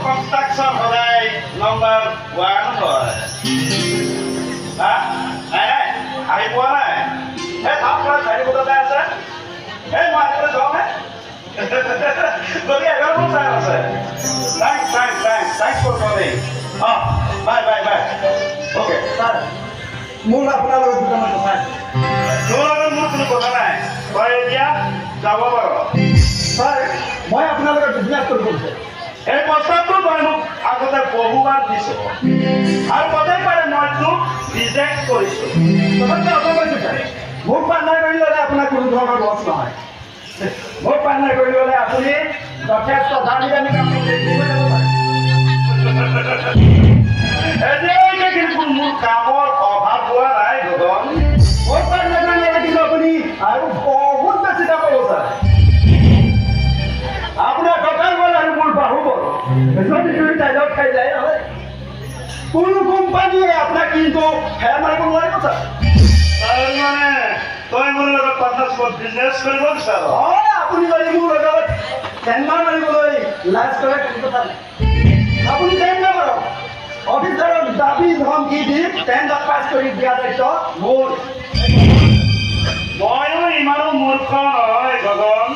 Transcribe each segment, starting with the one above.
construction সদায় number 1 হয় নাই নাই আহি পোৱা নাই এই আপোনাৰ চাৰি বজাতে আছে এই মই আজিলৈ যাওঁহে যদি 11 চাই আছে thanks for calling bye bye bye okay sir মোৰ আপোনাৰ লগত দুটামান কথা তোৰ লগত মোৰ কোনো কথা নাই তই এতিয়া যাব পাৰ ছাৰ মই আপোনাৰ লগত বিজনেছ কৰিব বিচাৰোঁ এই প্ৰস্তাৱটো তই মোক আগতে বহুবাৰ দিছোঁ আৰু প্ৰত্যেকবাৰে মই তোক ৰিজেক্ট কৰিছোঁ তথাপি আকৌ কৈছোঁ ছাৰ মোক পাৰ্টনাৰ কৰি ল'লে আপোনাৰ কোনো ধৰণৰ লছ নহয় মোক পাৰ্টনাৰ কৰি ল'লে আপুনি যথেষ্ট দামী দামী কাম এতিয়ালৈকে কিন্তু মোৰ কামৰ অভাৱ হোৱা নাই গগন মোক পাৰ্টনাৰ কৰি ল'লে কিন্তু আপুনি আৰু বহুত বেছি কাম হ'ব ছাৰ আপোনাৰ টকাৰ বল আৰু মোৰ বাহুবল যদি দুই টাইজত খাই যায় নহয় কোনো কোম্পানীয়ে আপোনাক কিন্তু ফেৰ মাৰিব নোৱাৰিব ছাৰ মানে তই মোৰ লগত পাৰ্টনাৰশ্বিপত বিজনেছ কৰিব বিচাৰ হয় আপুনি যদি মোৰ লগত টেণ্ডাৰ মাৰিবলৈ লাজ কৰে কিন্তু কথা নাই আপুনি টেণ্ডাৰ কৰক অফিচাৰক দাবী ধমকি দি টেণ্ডাৰ পাছ কৰি দিয়া দায়িত্ব মোৰ ময়ো ইমানো মূৰ্খ নহয় গগন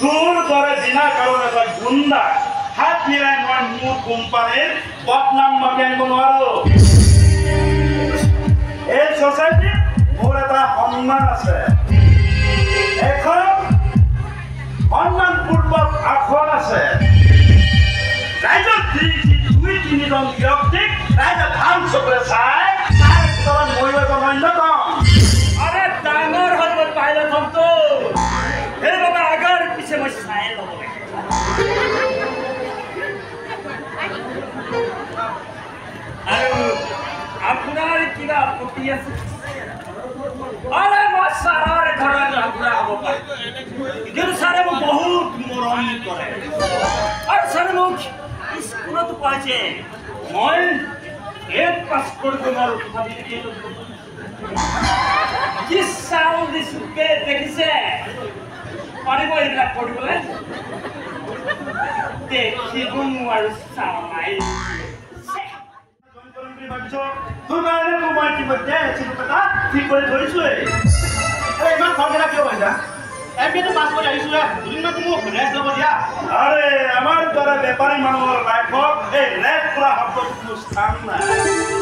তোৰ দৰে বিনা কাৰণ এটা গুণ্ডা হাত মিলাই মই মোৰ কোম্পানীৰ বদনাম মাতি আনিব নোৱাৰো এই ছ'চাইটিত মোৰ এটা সন্মান আছে এখন সন্মানপূৰ্বক আসন আছে ৰাইজৰ দুই তিনিজন ব্যক্তিক ৰাইজে ভাল চকুৰে চাই তাৰ ভিতৰত ময়ো এজন অন্যতম আৰে ডাঙৰ হ'ল মোৰ পাইলট হ'মতো সেইবাবে আগৰ পিছে মই চাই ল'ব আৰু আপোনাৰ কিবা আপত্তি আছে আৰে মই ছাৰৰ ঘৰত আপোনাৰ হ'ব পাৰে কিন্তু ছাৰে মোক বহুত মৰম কৰে আৰু ছাৰে মোক স্কুলতো পাইছে মই এক পাছ কৰিব নোৱাৰো কি চাউল দিছোঁ দেখিছে পাৰিব এইবিলাক কৰিবলৈ দেখিব নোৱাৰো চাউল নাই তোৰ কাৰণে মই ইতিমধ্যে ঠিক কৰি ধৰিছোৱেই ইমান খৰখেদা কিয় কৰিছা এমবিএটো পাছ কৰি আহিছোঁ দুদিনমান মোক ৰেষ্ট ল'ব দিয়া আৰে আমাৰ দৰে বেপাৰী মানুহৰ লাইফত এই ৰেষ্ট কৰা শব্দটো কোনো স্থান নাই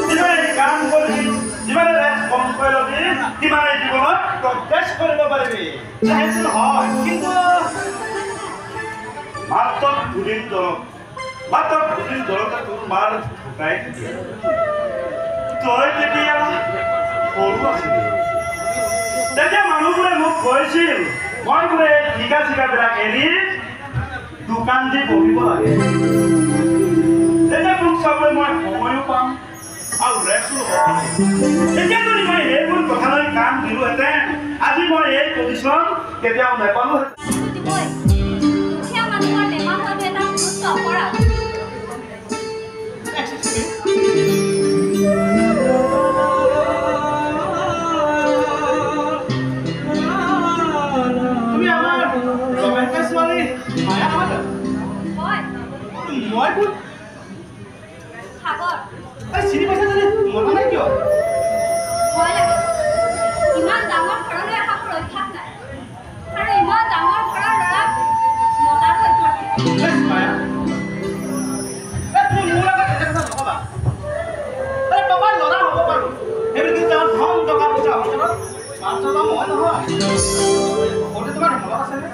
যিমানে কাম কৰিবি যিমানে ৰেষ্ট কম কৰি ল'বি সিমানে জীৱনত প্ৰগ্ৰেছ কৰিব পাৰিবি সেইটো হয় কিন্তু মাত্ৰ দুদিন দৰতে তোৰ মাৰ ঢুকাই দিয়ে তই তেতিয়া সৰু আছিলি তেতিয়া মানুহবোৰে মোক কৈছিল মই বোলে ঠিকা চিকাবিলাক এৰি দোকান দি বহিব লাগে তেতিয়া তোক চাবলৈ মই সময়ো পাম আৰু ৰেষ্টো পাম তেতিয়া যদি মই এইবোৰ কথালৈ কাম দিলোহেঁতেন আজি মই এই পজিশ্যন কেতিয়াও নেপালোহেঁতেন মই কোন সাগৰ চিনি পাইছা জানে মতা নাই কিয় ভয় লাগে ইমান ডাঙৰ ঘৰলৈ এটা সুৰক্ষা নাই আৰু ইমান ডাঙৰ ঘৰৰ ল'ৰা মতাৰো অভ্যাস মায়া তুমি মোৰ লগত এটা কথা নকবা পাপাৰ ল'ৰা হ'ব পাৰোঁ সেইবোৰ কিন্তু আমাৰ ধন টকা পইচা অঞ্চলত মাছৰ দাম মই নহয় সৰুতে তোমাৰ মনত আছেনে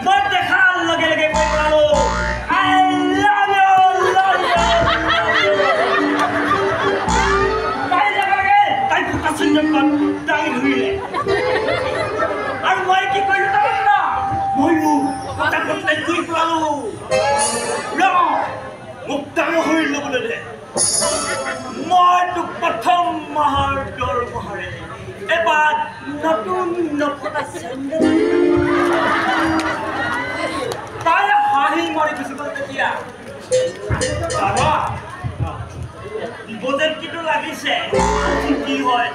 মই দেখাৰ লগে লগে কৈ পালো আই লাভ ইউ তাই লগে তাই ফুটা চিন্তা তাই ধৰিলে আৰু মই কি কৰিলো তাই না মইও কথা কথা কৈ পালো মোক ডাঙৰ হৈ ল'বলৈ দে মই তোক প্ৰথম মাহৰ দৰমহাৰে নতুন নফটা চেণ্ডেল তাই হাঁহি মৰি গুচি গ'ল তেতিয়া বাবা বিপদে কিন্তু লাগিছে কি হয়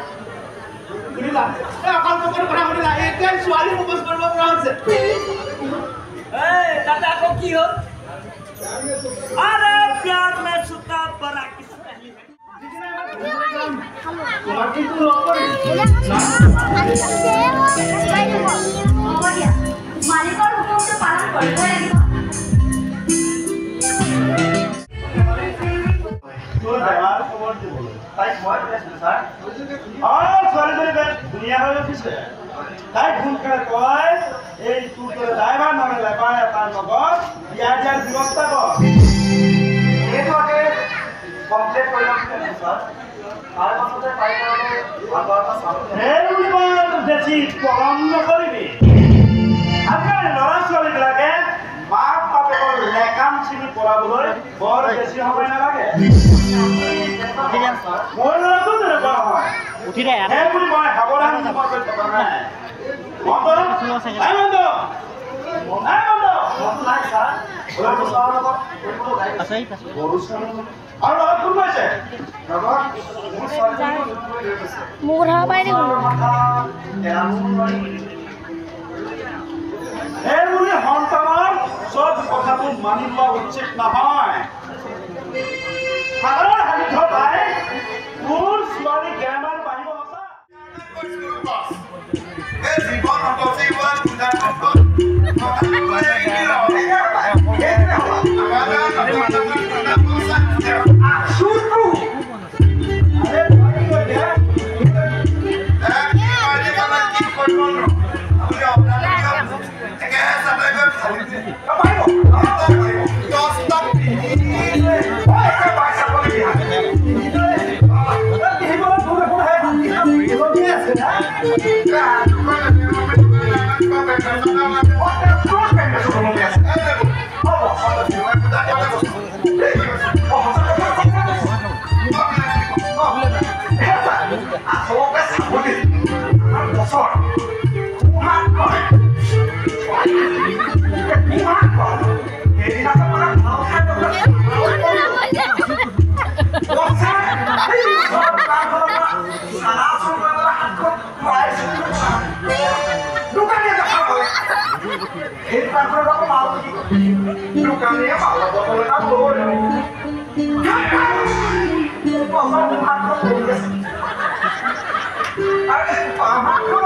শুনিলা অকল পকৰ কথা শুনিলা এতিয়া ছোৱালী প্ৰপ'জ কৰিব পৰা হৈছে दादा को की हो अरे प्यार में सुता बड़ा किस नहीं है তোমার কিন্তু লগ কৰি মালিকৰ হুকুমটো পালন কৰিবই লাগিব তোৰ দেৱাৰ খবৰ দিব তাইক মই কৈছিলো ছাৰ ছোৱালীজনী ধুনীয়া হৈ উঠিছে তাইক ফোন কৰে কয় এই তোৰ দৰে ড্ৰাইভাৰ নামে লেপাই এটাৰ লগত বিয়া দিয়াৰ ব্যৱস্থা কৰ এইটো আগে কমপ্লিট কৰি ল'ম ছাৰ তাৰ পাছতে তাইক আগৰ এটা চাম সেইবোৰ বেছি পলম নকৰিবি আজিকালি ল'ৰা ছোৱালীবিলাকে মাক বাপেকৰ লেকাম চিনি পঢ়াবলৈ বৰ বেছি সময় নালাগে মোৰ ল'ৰাটো তেনেকুৱা নহয় সেইবুলি মই সাৱধান নোহোৱাকৈ থকা নাই সেইবুলি সন্তানৰ চব কথাবোৰ মানি লোৱা উচিত নহয় সাধাৰণ সাহিত্য পাই মোৰ ছোৱালী জ্ঞানৰ বাঢ়িব Aku